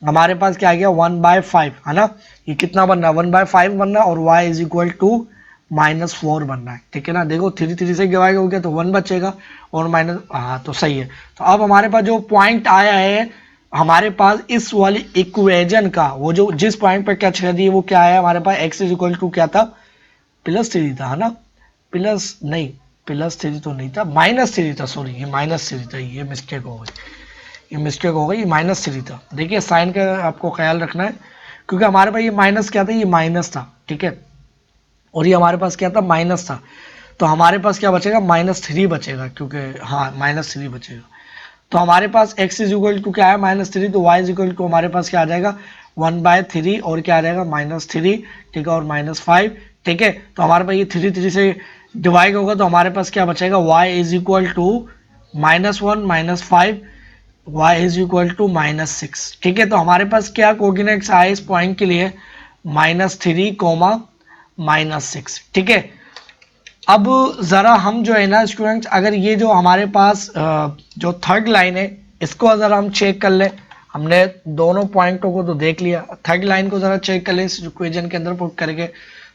हमारे पास क्या आ गया 1/5, है ना। ये कितना बनना है 1/5 बनना है और y इज इक्वल टू -4 बनना है, ठीक है ना। देखो 3 से डिवाइड हो गया तो 1 बचेगा और माइनस, हाँ तो सही है। तो अब हमारे पास जो पॉइंट आया है हमारे पास इस वाली इक्वेशन का, वो जो जिस पॉइंट पर टच कर दी वो क्या है हमारे पास, x इज इक्वल टू क्या था +3 था, है ना, प्लस नहीं +3 तो नहीं था, -3 था, सॉरी ये -3 था, ये मिस्टेक हो गई, ये मिस्टेक हो गई, ये -3 था। देखिए साइन का आपको ख्याल रखना है क्योंकि हमारे पास ये माइनस क्या था, ये माइनस था, ठीक है, और ये हमारे पास क्या था माइनस था, तो हमारे पास क्या बचेगा -3 बचेगा, क्योंकि हाँ -3 बचेगा। तो हमारे पास x इज इक्वल टू क्या है -3, तो y इज इक्वल टू हमारे पास क्या आ जाएगा 1/3 और क्या आ जाएगा -3, ठीक है, और -5, ठीक है। तो हमारे पास ये 3 से डिवाइड होगा तो हमारे पास क्या बचेगा y is equal to -1 -5, y is equal to -6, ठीक है। तो हमारे पास क्या कोऑर्डिनेट्स आए इस पॉइंट के लिए -3, -6, ठीक है। अब ज़रा हम जो है ना स्टूडेंट्स, अगर ये जो हमारे पास जो थर्ड लाइन है इसको अगर हम चेक कर लें, हमने दोनों पॉइंटों को तो देख लिया, थर्ड लाइन को ज़रा चेक कर लें इस इक्वेशन के अंदर पुट करके,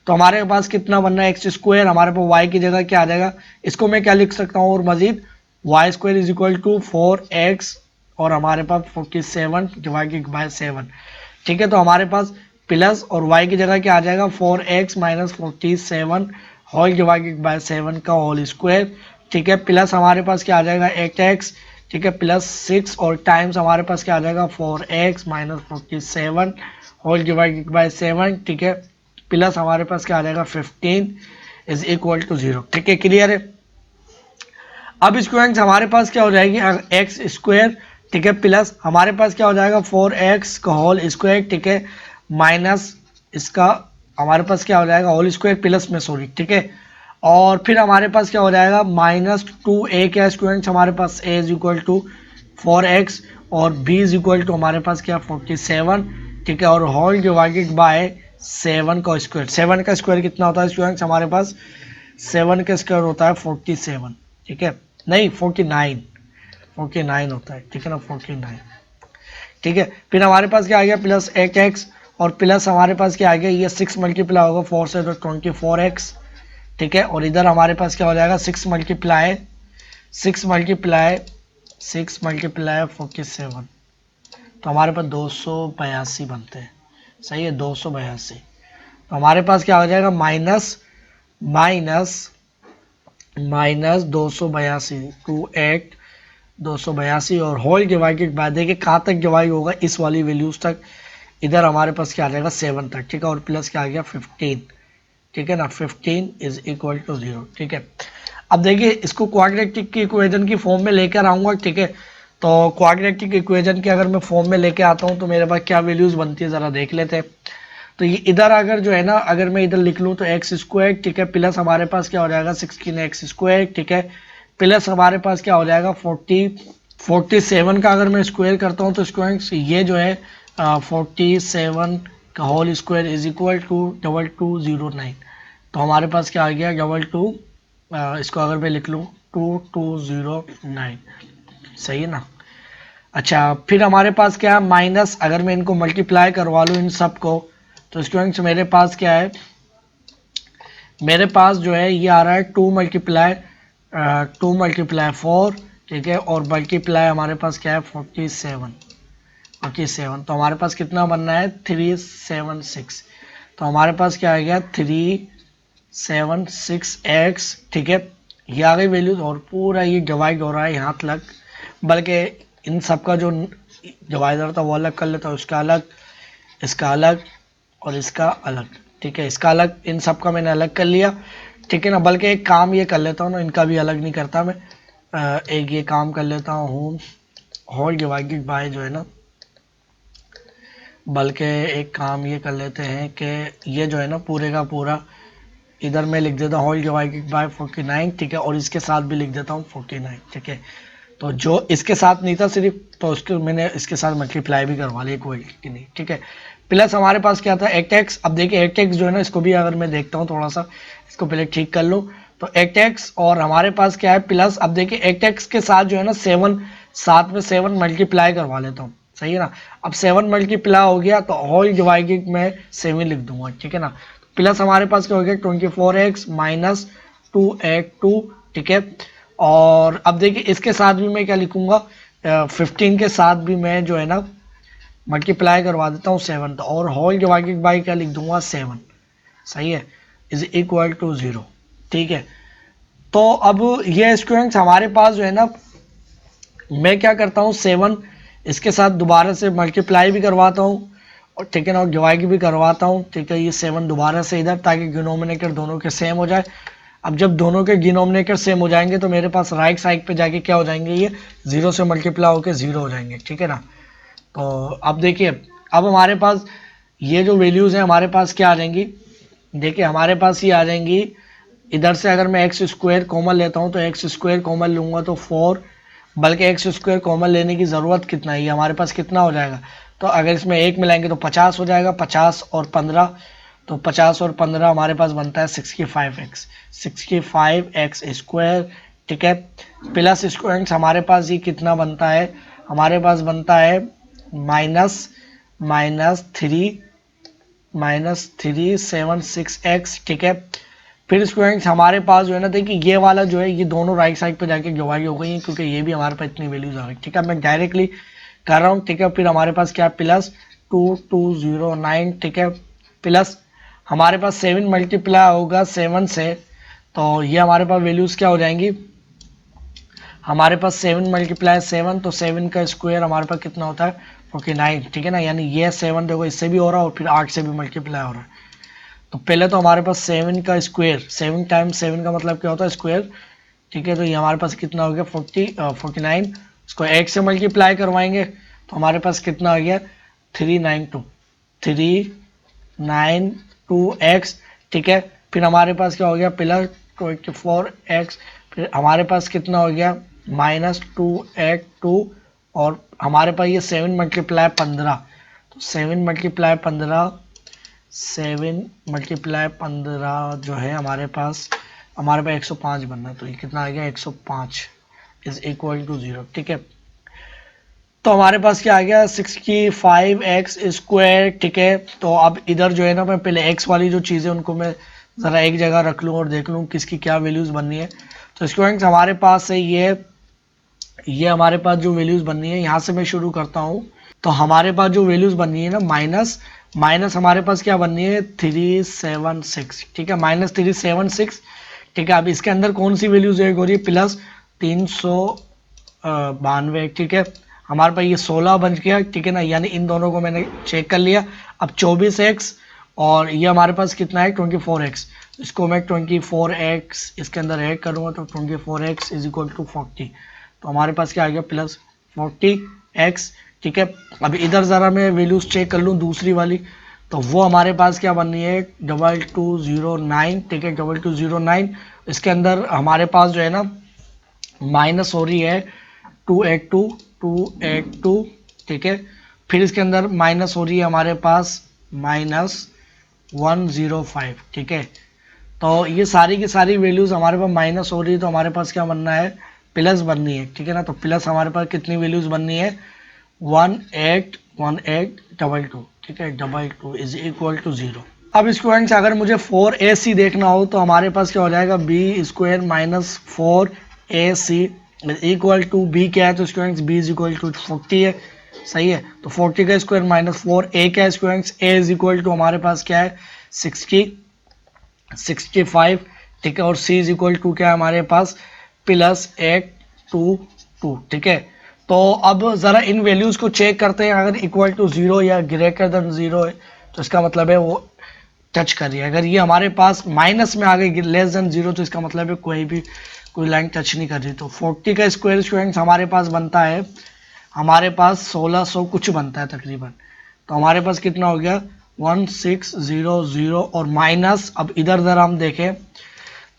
तो हमारे पास कितना बनना है एक्स स्क्वायर, हमारे पास वाई की जगह क्या आ जाएगा, इसको मैं क्या लिख सकता हूँ और मजीद Y square is equal to 4x और हमारे पास 47 डिवाइडेड बाय 7, ठीक है। तो हमारे पास प्लस और y की जगह क्या आ जाएगा 4x - 47 होल डिवाइडेड बाय 7 का होल स्क्वायर, ठीक है, प्लस हमारे पास क्या आ जाएगा 8x, ठीक है, प्लस 6 और टाइम्स हमारे पास क्या आ जाएगा 4x - 47 होल डिवाइडेड बाय 7, ठीक है, प्लस हमारे पास क्या आ जाएगा 15 इज इक्वल टू 0, ठीक है, क्लियर है। अब स्टूडेंट्स हमारे पास क्या हो जाएगी एक्स स्क्वायर, ठीक है, प्लस हमारे पास क्या हो जाएगा 4x का होल स्क्वायर, ठीक है, माइनस इसका हमारे पास क्या हो जाएगा होल स्क्वायर प्लस में सॉरी, ठीक है, और फिर हमारे पास क्या हो जाएगा -2a क्या स्टूडेंट्स हमारे पास a is equal to 4x और b इज इक्वल टू हमारे पास क्या 47, ठीक है, और होल डिवाइडेड बाय 7 का स्क्वायर, 7 का स्क्वायर कितना होता है स्टूडेंट्स हमारे पास 7 का स्क्वायर होता है 47, ठीक है, नहीं 49 होता है, ठीक है ना 49, ठीक है। फिर हमारे पास क्या आ गया प्लस 8x और प्लस हमारे पास क्या आ गया ये 6 मल्टीप्लाई होगा 4 से तो 24x, ठीक है, और इधर हमारे पास क्या हो जाएगा 6 मल्टीप्लाई 47, तो हमारे पास 282 बनते हैं, सही है 282। तो हमारे पास क्या हो जाएगा माइनस 282 और होल डिवाइडेड बाय, देखिए कहाँ तक डिवाइड होगा इस वाली वैल्यूज तक, इधर हमारे पास क्या आ जाएगा 7 तक, ठीक है, और प्लस क्या आ गया 15, ठीक है ना 15 इज इक्वल टू 0, ठीक है। अब देखिए इसको क्वाड्रेटिक की इक्वेशन की फॉर्म में लेकर आऊंगा, ठीक है, तो क्वाड्रेटिक इक्वेशन के अगर मैं फॉर्म में लेके आता हूँ तो मेरे पास क्या वैल्यूज बनती है ज़रा देख लेते हैं। तो ये इधर अगर जो है ना, अगर मैं इधर लिख लूँ तो एक्स स्क्वायर, ठीक है, प्लस हमारे पास क्या हो जाएगा 16x², ठीक है, प्लस हमारे पास क्या हो जाएगा 47 का अगर मैं स्क्वायर करता हूँ तो स्क्वायर ये जो है 47 का whole square is equal to 2209। तो हमारे पास क्या आ गया 22, इसको अगर मैं लिख लूँ 2209, सही है ना। अच्छा, फिर हमारे पास क्या है माइनस, अगर मैं इनको मल्टीप्लाई करवा लूँ इन सब को तो स्टूडेंट्स मेरे पास क्या है, मेरे पास जो है ये आ रहा है 2 4, ठीक है, और मल्टीप्लाई हमारे पास क्या है 47। तो हमारे पास कितना बनना है 376। तो हमारे पास क्या आ गया 376x, ठीक है, ये आ गई वैल्यूज। और पूरा ये डिवाइड हो रहा है यहाँ तक, बल्कि इन सब का जो डिवाइडर था वो अलग कर लेता हूँ, इसका अलग, इसका अलग और इसका अलग, ठीक है, इसका अलग, इन सब का मैंने अलग कर लिया, ठीक है ना। बल्कि एक काम ये कर लेता हूँ ना, इनका भी अलग नहीं करता मैं, एक ये काम कर लेता हूँ होल डिवाइडेड बाय जो है ना, बल्कि एक काम ये कर लेते हैं कि ये जो है ना पूरे का पूरा इधर मैं लिख देता हूँ होल डिवाइडेड बाय 49, ठीक है, और इसके साथ भी लिख देता हूँ 49, ठीक है। तो जो इसके साथ नहीं था सिर्फ, तो उसको मैंने इसके साथ मल्टीप्लाई भी करवा लिया कोई की नहीं, ठीक है। प्लस हमारे पास क्या था 8x। अब देखिए 8x जो है ना, इसको भी अगर मैं देखता हूँ थोड़ा सा, इसको पहले ठीक कर लूँ। तो 8x और हमारे पास क्या है प्लस, अब देखिए 8x के साथ जो है ना 7, साथ में 7 मल्टीप्लाई करवा लेता हूँ, सही है ना। अब 7 मल्टीप्लाई हो गया तो होल डिवाइडेड में 7 लिख दूंगा, ठीक है ना। प्लस हमारे पास क्या हो गया 24x माइनस 2x2, ठीक है। और अब देखिए इसके साथ भी मैं क्या लिखूंगा 15 के साथ भी मैं जो है ना मल्टीप्लाई करवा देता हूँ 7, तो और होल डिवाइडेड बाई क्या लिख दूंगा 7, सही है, इज इक्वल टू 0, ठीक है। तो अब ये स्टूडेंट्स हमारे पास जो है ना, मैं क्या करता हूँ 7 इसके साथ दोबारा से मल्टीप्लाई भी करवाता हूँ और ठीक है ना, और डिवाइड भी करवाता हूँ, ठीक है, ये 7 दोबारा से इधर, ताकि डिनोमिनेटर दोनों के सेम हो जाए। अब जब दोनों के डिनोमिनेटर सेम हो जाएंगे तो मेरे पास राइट साइड पे जाके क्या हो जाएंगे, ये 0 से मल्टीप्लाई होकर 0 हो जाएंगे, ठीक है ना। तो अब देखिए, अब हमारे पास ये जो वैल्यूज़ हैं हमारे पास क्या आ जाएंगी, देखिए हमारे पास ये आ जाएंगी, इधर से अगर मैं एक्स स्क्वायर कॉमन लेता हूँ तो एक्स स्क्वायर कॉमन लूँगा तो 4, बल्कि एक्स स्क्वायर कॉमन लेने की ज़रूरत कितना है, ये हमारे पास कितना हो जाएगा, तो अगर इसमें एक मिलाएंगे तो 50 हो जाएगा, 50 और 15, तो 50 और 15 हमारे पास बनता है 65x स्क्वायर, ठीक है। प्लस स्क्वायर हमारे पास ये कितना बनता है, हमारे पास बनता है -376x, ठीक है। फिर स्टूडेंट्स हमारे पास जो है ना, देखिए ये वाला जो है ये दोनों राइट साइड पे जाके डिवाइड हो गई है, क्योंकि ये भी हमारे पास इतनी वैल्यूज आ गई, ठीक है। मैं डायरेक्टली कर रहा हूँ, ठीक है। फिर हमारे पास क्या प्लस 2209, ठीक है, प्लस हमारे पास 7 मल्टीप्लाई होगा 7 से, तो ये हमारे पास वैल्यूज क्या हो जाएंगी, हमारे पास 7 मल्टीप्लाई 7, तो 7 का स्क्वायर हमारे पास कितना होता है 49, ठीक है ना। यानी ये 7 देखो इससे भी हो रहा है और फिर 8 से भी मल्टीप्लाई हो रहा है। तो पहले तो हमारे पास 7 का स्क्वायर, 7 टाइम्स 7 का मतलब क्या होता है स्क्वायर, ठीक है। तो ये हमारे पास कितना हो गया 49, इसको 8 से मल्टीप्लाई करवाएंगे तो हमारे पास कितना आ गया 392x, ठीक है। फिर हमारे पास क्या हो गया प्लस 24x, फिर हमारे पास कितना हो गया -2x2, और हमारे पास ये 7 मल्टीप्लाई 15, तो 7 मल्टीप्लाई 15 जो है हमारे पास 105 बनना, तो ये कितना आ गया 105 इज इक्वल टू 0, ठीक है। तो हमारे पास क्या आ गया 65x स्क्वायर, ठीक है। तो अब इधर जो है ना, मैं पहले x वाली जो चीज़ें उनको मैं ज़रा एक जगह रख लूँ और देख लूँ किसकी क्या वैल्यूज़ बननी है। तो स्टूडेंट्स हमारे पास है ये हमारे पास जो वैल्यूज़ बननी है, यहाँ से मैं शुरू करता हूँ। तो हमारे पास जो वैल्यूज़ बननी है ना, माइनस हमारे पास क्या बननी है 376, ठीक है, -376, ठीक है। अब इसके अंदर कौन सी वैल्यूज ऐड हो रही है प्लस 392, ठीक है। हमारे पास ये 16 बन गया, ठीक है ना, यानी इन दोनों को मैंने चेक कर लिया। अब 24x और ये हमारे पास कितना है 24x, इसको मैं 24x इसके अंदर ऐड करूँगा तो 24x इज इक्वल टू 40, तो हमारे पास क्या आ गया प्लस 40x, ठीक है। अब इधर ज़रा मैं वैल्यूज़ चेक कर लूँ दूसरी वाली, तो वो हमारे पास क्या बन रही है 2209, ठीक है 2209। इसके अंदर हमारे पास जो है ना माइनस हो रही है 282, ठीक है। फिर इसके अंदर माइनस हो रही है हमारे पास -105, ठीक है। तो ये सारी की सारी वैल्यूज़ हमारे पास माइनस हो रही है, तो हमारे पास क्या बनना है प्लस बननी है, ठीक है ना। तो प्लस हमारे पास कितनी वैल्यूज़ बननी है 181822, ठीक है 22 इज इक्वल टू 0। अब स्क्वायर से अगर मुझे 4ac देखना हो तो हमारे पास क्या हो जाएगा b square minus 4ac equal to b क्या है, तो square b is equal to 40 है, सही है। तो 40 का स्क्वायर माइनस 4a का square a is equal to हमारे पास क्या है 65, ठीक है। और c इज इक्वल टू क्या है हमारे पास +822, ठीक है। तो अब ज़रा इन वैल्यूज़ को चेक करते हैं, अगर इक्वल टू 0 या ग्रेटर देन 0 है तो इसका मतलब है वो टच कर रही है। अगर ये हमारे पास माइनस में आ गई लेस देन 0 तो इसका मतलब है कोई लाइन टच नहीं कर रही। तो 40 का स्क्वायर स्क्वायर हमारे पास बनता है, हमारे पास 1600 कुछ बनता है तकरीबन। तो हमारे पास कितना हो गया 1600 और माइनस, अब इधर हम देखें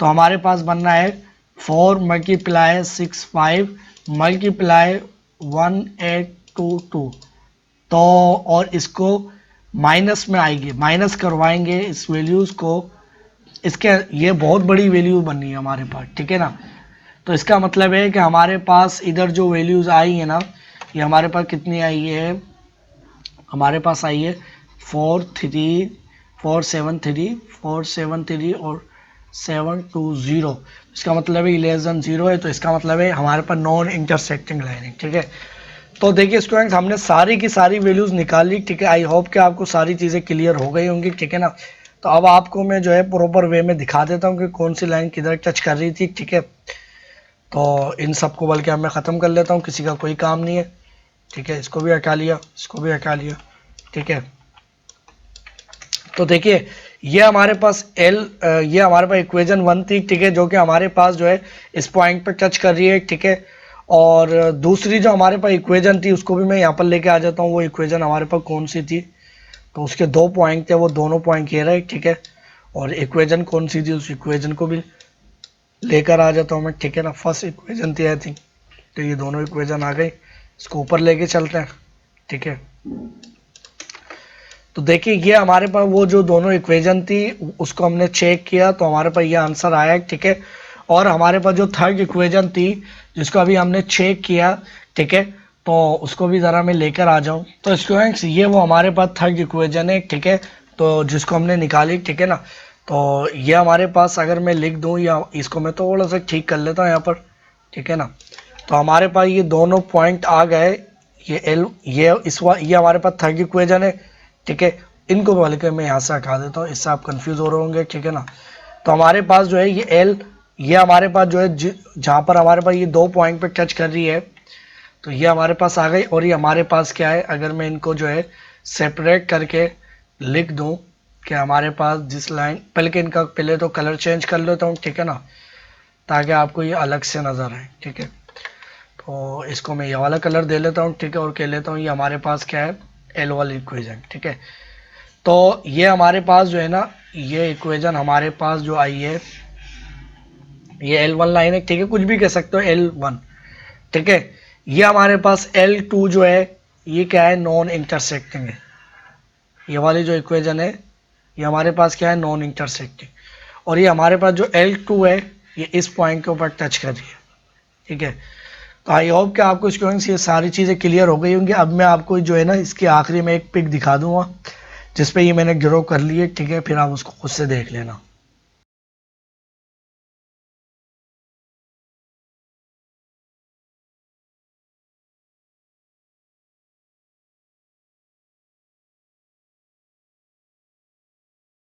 तो हमारे पास बनना है 4 × 65 × 1822। तो और इसको माइनस में आएगी, माइनस करवाएंगे इस वैल्यूज़ को, इसके ये बहुत बड़ी वैल्यू बनी है हमारे पास, ठीक है ना। तो इसका मतलब है कि हमारे पास इधर जो वैल्यूज़ आई है ना, ये हमारे पास कितनी आई है, हमारे पास आई है 473 और 720। इसका मतलब है लेस देन 0 है, तो इसका मतलब है हमारे पास नॉन इंटरसेक्टिंग लाइन है, ठीक है। तो देखिए स्टूडेंट्स हमने सारी की सारी वैल्यूज़ निकाली, ठीक है। आई होप कि आपको सारी चीज़ें क्लियर हो गई होंगी, ठीक है ना। तो अब आपको मैं जो है प्रॉपर वे में दिखा देता हूँ कि कौन सी लाइन किधर टच कर रही थी, ठीक है। तो इन सबको बल्कि अब मैं ख़त्म कर लेता हूँ, किसी का कोई काम नहीं है, ठीक है। इसको भी हटा लिया, इसको भी हटा लिया, ठीक है। तो देखिए ये हमारे पास ये हमारे पास इक्वेशन 1 थी, ठीक है, जो कि हमारे पास जो है इस पॉइंट पर टच कर रही है, ठीक है। और दूसरी जो हमारे पास इक्वेशन थी उसको भी मैं यहाँ पर लेके आ जाता हूँ। वो इक्वेशन हमारे पास कौन सी थी, तो उसके 2 पॉइंट थे, वो दोनों पॉइंट ये रहे, ठीक है। और इक्वेशन कौन सी थी उस इक्वेशन को भी लेकर आ जाता हूँ मैं, ठीक है ना। फर्स्ट इक्वेशन थी आई थिंक, तो ये दोनों इक्वेशन आ गई, इसको ऊपर लेके चलते हैं, ठीक है। तो देखिए ये हमारे पास वो जो दोनों इक्वेशन थी उसको हमने चेक किया तो हमारे पास ये आंसर आया, ठीक है। और हमारे पास जो थर्ड इक्वेशन थी जिसको अभी हमने चेक किया, ठीक है, तो उसको भी ज़रा मैं लेकर आ जाऊं। तो स्टूडेंट्स ये वो हमारे पास थर्ड इक्वेशन है, ठीक है, तो जिसको हमने निकाली, ठीक है ना। तो ये हमारे पास अगर मैं लिख दूँ या इसको मैं थोड़ा सा ठीक कर लेता हूँ यहाँ पर, ठीक है ना। तो हमारे पास ये दोनों पॉइंट आ गए, ये हमारे पास थर्ड इक्वेशन है, ठीक है। इनको बल्कि मैं यहाँ से हटा देता हूँ, इससे आप कंफ्यूज हो रहे होंगे, ठीक है ना। तो हमारे पास जो है ये हमारे पास जो है जहाँ पर हमारे पास ये 2 पॉइंट पे टच कर रही है, तो ये हमारे पास आ गई। और ये हमारे पास क्या है, अगर मैं इनको जो है सेपरेट करके लिख दूँ कि हमारे पास जिस लाइन, बल्कि इनका पहले तो कलर चेंज कर लेता हूँ, ठीक है ना, ताकि आपको ये अलग से नज़र आए, ठीक है। तो इसको मैं ये वाला कलर दे लेता हूँ, ठीक है, और कह लेता हूँ ये हमारे पास क्या है एल वाली इक्वेशन, ठीक है। तो ये हमारे पास जो है ना ये इक्वेशन हमारे पास जो आई है ये L1 लाइन है, ठीक है, कुछ भी कह सकते हो L1, ठीक है। ये हमारे पास L2 जो है ये क्या है नॉन इंटरसेक्टिंग है। ये वाली जो इक्वेशन है ये हमारे पास क्या है नॉन इंटरसेक्टिंग। और ये हमारे पास जो L2 है ये इस पॉइंट के ऊपर टच कर रही है, ठीक है। तो आई होप कि आपको स्टूडेंट्स ये सारी चीज़ें क्लियर हो गई होंगी। अब मैं आपको जो है ना इसके आखिरी में एक पिक दिखा दूंगा जिस पे ये मैंने ड्रॉ कर ली है, ठीक है, फिर आप उसको खुद से देख लेना।